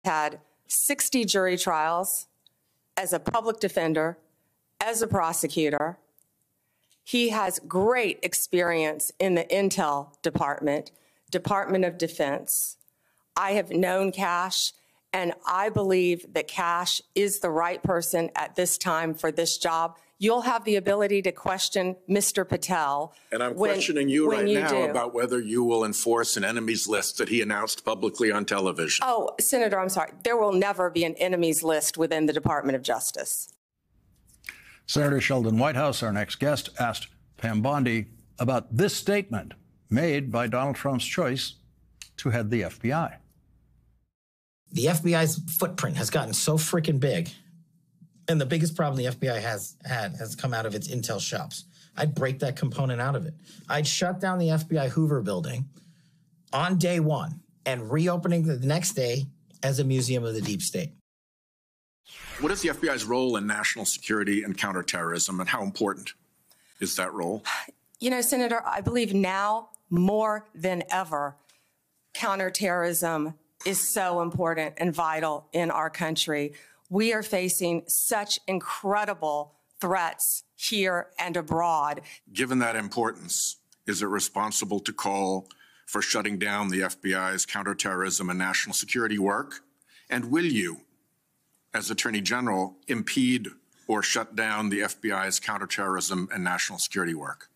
had 60 jury trials as a public defender, as a prosecutor. He has great experience in the Intel Department, Department of Defense. I have known Kash, and I believe that Kash is the right person at this time for this job. You'll have the ability to question Mr. Patel. And I'm questioning you right now about whether you will enforce an enemies list that he announced publicly on television. Oh, Senator, I'm sorry. There will never be an enemies list within the Department of Justice. Senator Sheldon Whitehouse, our next guest, asked Pam Bondi about this statement made by Donald Trump's choice to head the FBI. The FBI's footprint has gotten so freaking big. And the biggest problem the FBI has come out of its intel shops. I'd break that component out of it. I'd shut down the FBI Hoover building on day one and reopening the next day as a museum of the deep state. What is the FBI's role in national security and counterterrorism, and how important is that role? You know, Senator, I believe now more than ever, counterterrorism is so important and vital in our country. We are facing such incredible threats here and abroad. Given that importance, is it responsible to call for shutting down the FBI's counterterrorism and national security work? And will you, as Attorney General, impede or shut down the FBI's counterterrorism and national security work?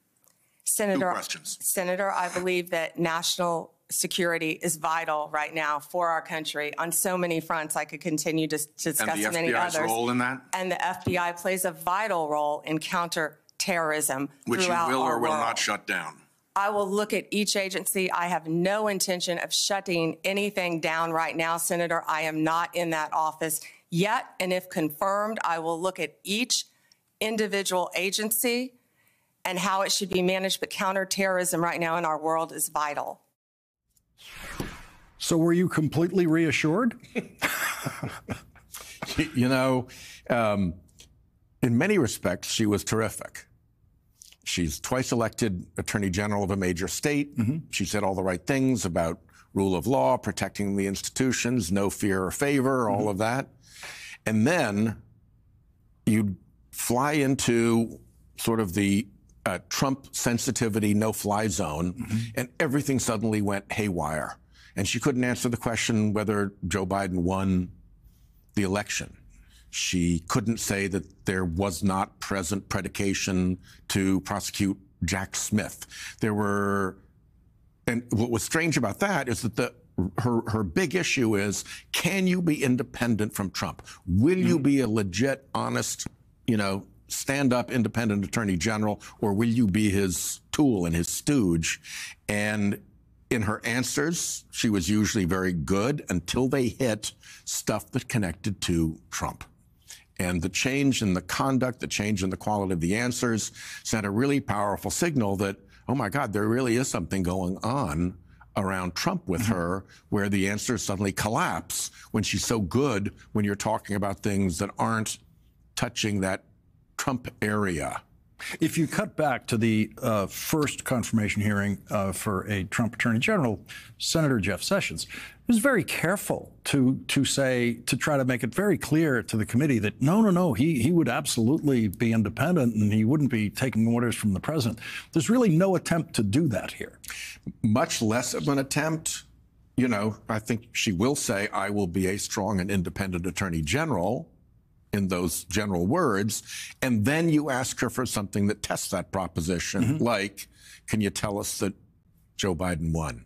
Senator, Two questions. Senator, I believe that national security is vital right now for our country on so many fronts. I could continue to discuss many others. And the FBI's role in that? And the FBI plays a vital role in counterterrorism which you will or will not shut down. I will look at each agency. I have no intention of shutting anything down right now, Senator. I am not in that office yet, and if confirmed, I will look at each individual agency and how it should be managed. But counterterrorism right now in our world is vital. So were you completely reassured? You know, in many respects, she was terrific. She's twice elected Attorney General of a major state. She said all the right things about rule of law, protecting the institutions, no fear or favor, all of that. And then you fly into sort of the Trump sensitivity, no-fly zone, and everything suddenly went haywire. And she couldn't answer the question whether Joe Biden won the election. She couldn't say that there was not present predication to prosecute Jack Smith. There were, and what was strange about that is that her big issue is, can you be independent from Trump? Will you be a legit, honest, you know, stand-up independent attorney general, or will you be his tool and his stooge? And in her answers, she was usually very good until they hit stuff that connected to Trump. And the change in the conduct, the change in the quality of the answers sent a really powerful signal that, oh my God, there really is something going on around Trump with her, where the answers suddenly collapse when she's so good when you're talking about things that aren't touching that Trump area. If you cut back to the first confirmation hearing for a Trump Attorney General, Senator Jeff Sessions was very careful to try to make it very clear to the committee that no, he would absolutely be independent and he wouldn't be taking orders from the president. There's really no attempt to do that here. Much less of an attempt. You know, I think she will say, I will be a strong and independent Attorney General, in those general words, and then you ask her for something that tests that proposition, like, can you tell us that Joe Biden won?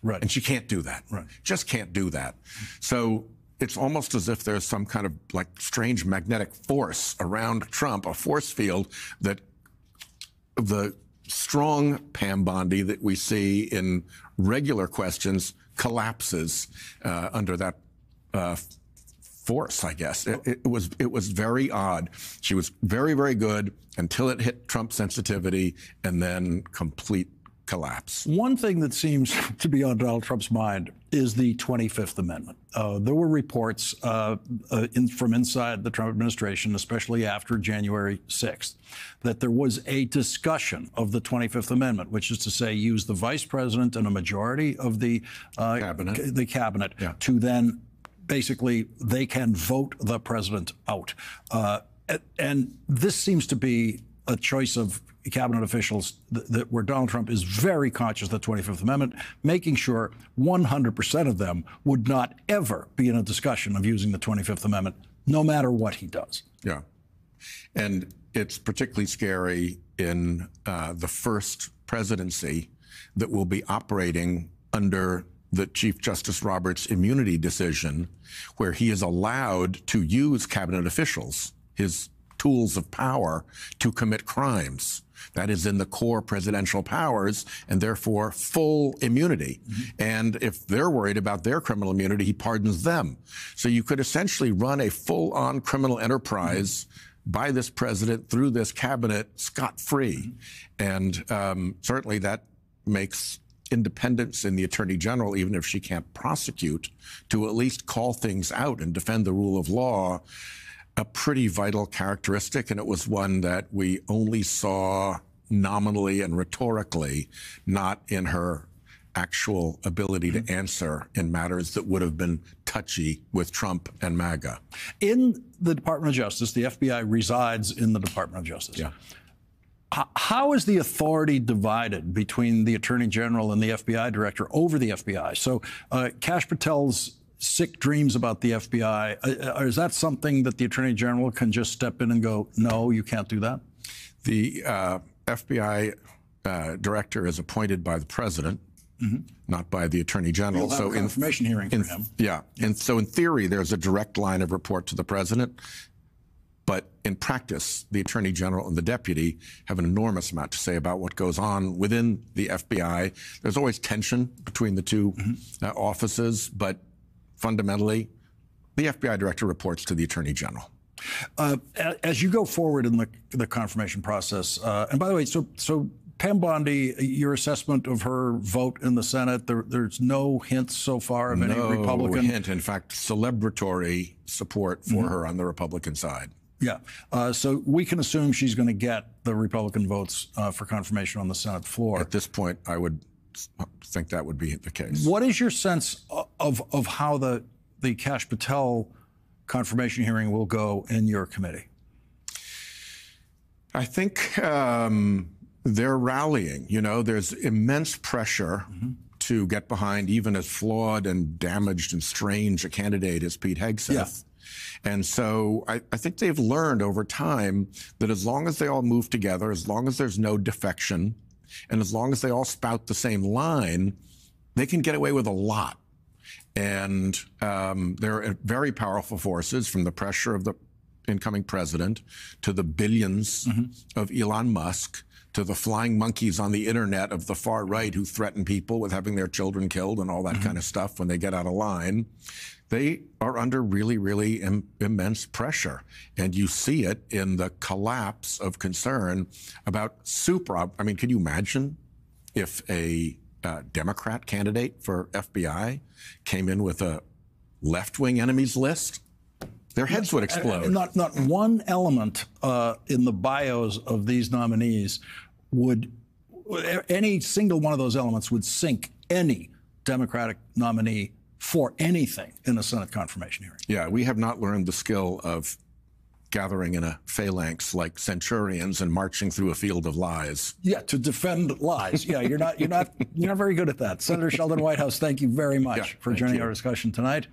Right. And she can't do that. Right. Just can't do that. So it's almost as if there's some kind of like strange magnetic force around Trump, a force field that the strong Pam Bondi that we see in regular questions collapses under that force, I guess. It was very odd. She was very, very good until it hit Trump sensitivity, and then complete collapse. One thing that seems to be on Donald Trump's mind is the 25th Amendment. There were reports from inside the Trump administration, especially after January 6th, that there was a discussion of the 25th Amendment, which is to say use the vice president and a majority of the cabinet to then basically they can vote the president out. And this seems to be a choice of cabinet officials where Donald Trump is very conscious of the 25th Amendment, making sure 100% of them would not ever be in a discussion of using the 25th Amendment, no matter what he does. Yeah. And it's particularly scary in the first presidency that will be operating under the Chief Justice Roberts' immunity decision, where he is allowed to use cabinet officials, his tools of power, to commit crimes. That is in the core presidential powers, and therefore full immunity. And if they're worried about their criminal immunity, he pardons them. So you could essentially run a full-on criminal enterprise by this president through this cabinet scot-free. And certainly that makes independence in the Attorney General, even if she can't prosecute, to at least call things out and defend the rule of law, a pretty vital characteristic. And it was one that we only saw nominally and rhetorically, not in her actual ability to answer in matters that would have been touchy with Trump and MAGA. In the Department of Justice, the FBI resides in the Department of Justice. Yeah. How is the authority divided between the Attorney General and the FBI Director over the FBI? So Kash Patel's sick dreams about the FBI, is that something that the Attorney General can just step in and go, no, you can't do that? The FBI Director is appointed by the President, not by the Attorney General. You'll have a confirmation hearing for him. Yeah. And so in theory, there's a direct line of report to the President. But in practice, the Attorney General and the Deputy have an enormous amount to say about what goes on within the FBI. There's always tension between the two offices, but fundamentally, the FBI Director reports to the Attorney General. As you go forward in the confirmation process, and by the way, so Pam Bondi, your assessment of her vote in the Senate, there's no hints so far of any Republican? No hint. In fact, celebratory support for her on the Republican side. Yeah. So we can assume she's going to get the Republican votes for confirmation on the Senate floor. At this point, I would think that would be the case. What is your sense of how the Kash Patel confirmation hearing will go in your committee? I think they're rallying. You know, there's immense pressure to get behind even as flawed and damaged and strange a candidate as Pete Hegseth. Yeah. And so I think they've learned over time that as long as they all move together, as long as there's no defection, and as long as they all spout the same line, they can get away with a lot. And they're very powerful forces, from the pressure of the incoming president to the billions of Elon Musk to the flying monkeys on the internet of the far right who threaten people with having their children killed and all that kind of stuff when they get out of line. They are under really, really immense pressure. And you see it in the collapse of concern about I mean, can you imagine if a Democrat candidate for FBI came in with a left-wing enemies list? Their heads would explode. Not one element in the bios of these nominees any single one of those elements would sink any Democratic nominee for anything in a Senate confirmation hearing. Yeah, we have not learned the skill of gathering in a phalanx like centurions and marching through a field of lies. Yeah, to defend lies. Yeah, you're not very good at that. Senator Sheldon Whitehouse, thank you very much for joining our discussion tonight.